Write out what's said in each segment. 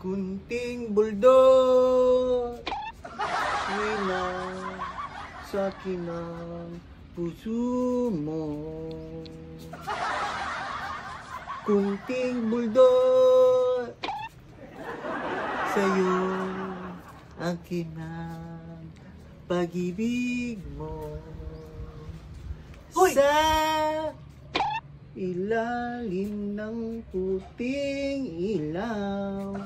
kunting buldog, hilang sa kinang puso mo. Kunting buldog, sa'yo ang kinang pag-ibig mo. Hoy! Sa ilalim ng puting ilaw.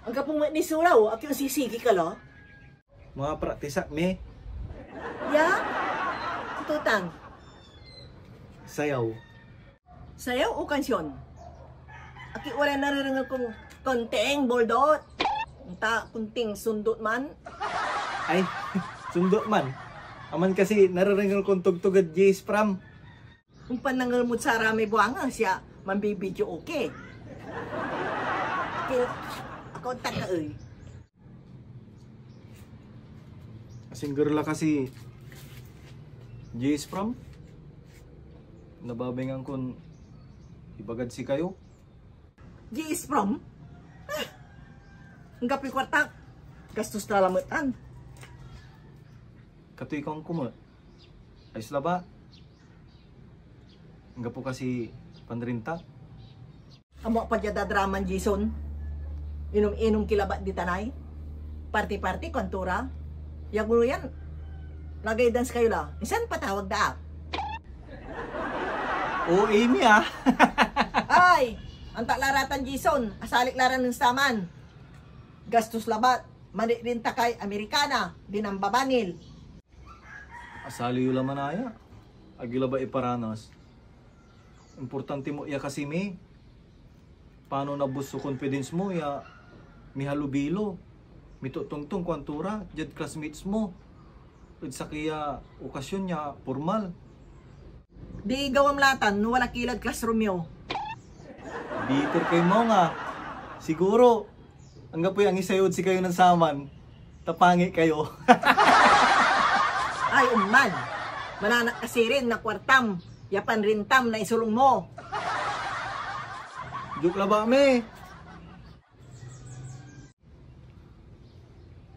Ang kapong ni suraw, ako yung sisigi ka lo? Mga praktisak me, Ya? Tutang, sayaw. sayaw o kansyon? Aki wala nariringan kong konting boldot. Ta kunting sundot man. Ay, sundot man. Aman kasi nararangal kong tugtugad Jace Pram. Kung panangalmud sa rami buwanga siya, mambibidyo okay. Aki, ako taka eh. Kasing girla kasi Jace Pram. Nababengan kon ibagad si kayo. G.S. from? Ang gapi kwartak, gastos na lamutan. Katoy kang kuma. Ayos la ba? Nga po kasi panrinta. Amo pa dya dadraman Jason. Inom-inom kilabat di tanay. Party-party, kontura. Yagulo yan. Lagay dance kayo la. Isan patawag da? Oo, Amy ah. Ay! Ang taklaratan Jason. Asalik laran ng saman. Gastos labat. Mani din takay Amerikana. Dinambabanil. Asali yung laman aya. Agila ba iparanas? Importante mo iya kasi me. Paano nabus so confidence mo ya mihalubilo. Mitutungtong kwantura. Jad classmates mo. Ud sa kaya okasyon niya formal. Di gawam latan. Wala kilad classroom yo. Bitter kay mo nga. Siguro. Ang gapoy ang isayod si kayo ng saman. Tapangi kayo. Ay, umman. Mananak kasi rin na kwartam. Yapan rintam na isulong mo. Joke la ba me?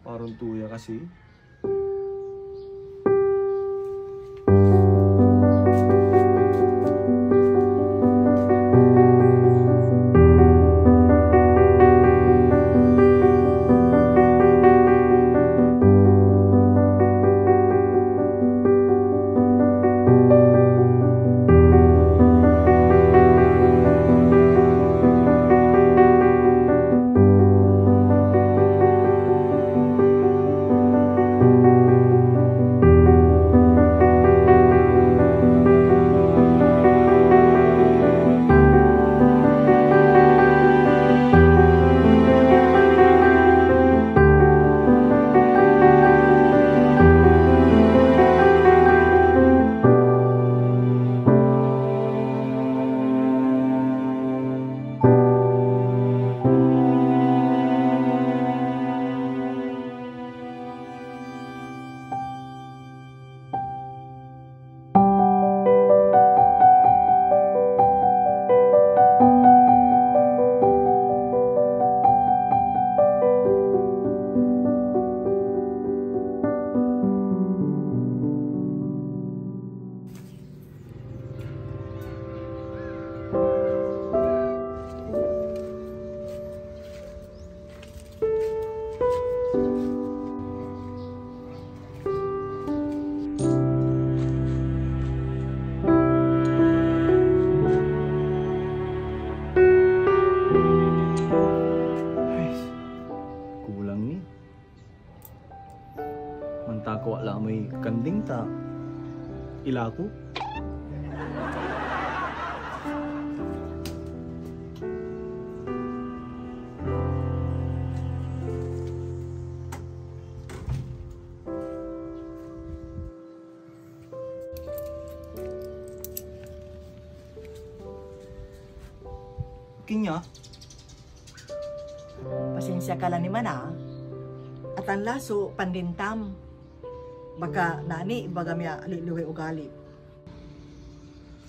Parang tuya kasi. Mantako wala may kanding ta. Ilako. Kinya. Pasensya ka lang ni Mana. At ang laso, pandintam. Baka nani, baga miya aliluwi ugali.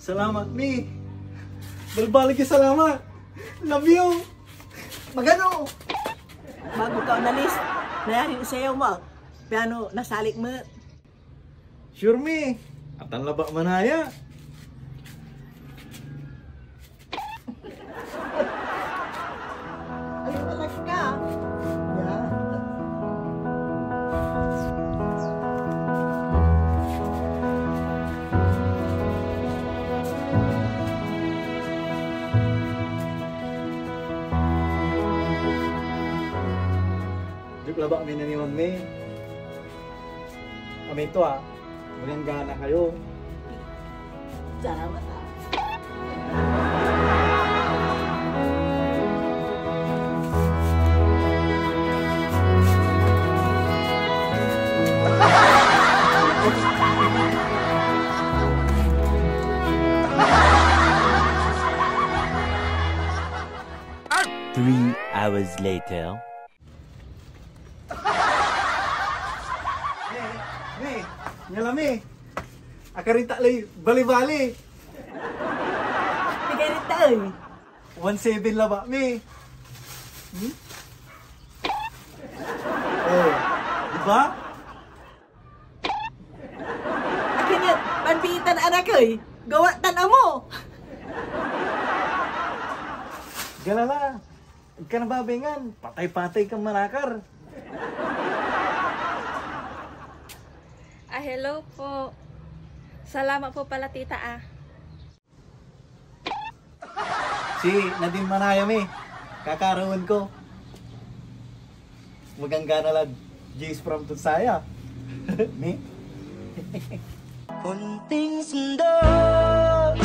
Salamat mi. Balbalik salamat. Love you! Magano? Bago ka nalis, nayari sa'yo mo. Piano, nasalik mo. Sure me. At ang laba manaya. Ay, talag ka. Yeah. Di laba kami na ni Mami. Kami ito maganda na kayo. Salamat Three hours later. Me, nyalami. Akarita lay bali-bali. Bigay rin tayo. 1.7 laba, me. Oh, diba? Akin yan, panpitan anak ko eh. Gawa tanaw mo. Galala. Huwag ka na babingan. Patay-patay kang manakar. Hello po. Salamat po pala tita Si Nadine Manaya, me. Kakaroon ko. Magangga na lang. Jace from Tutsaya. Me? Kunting sundot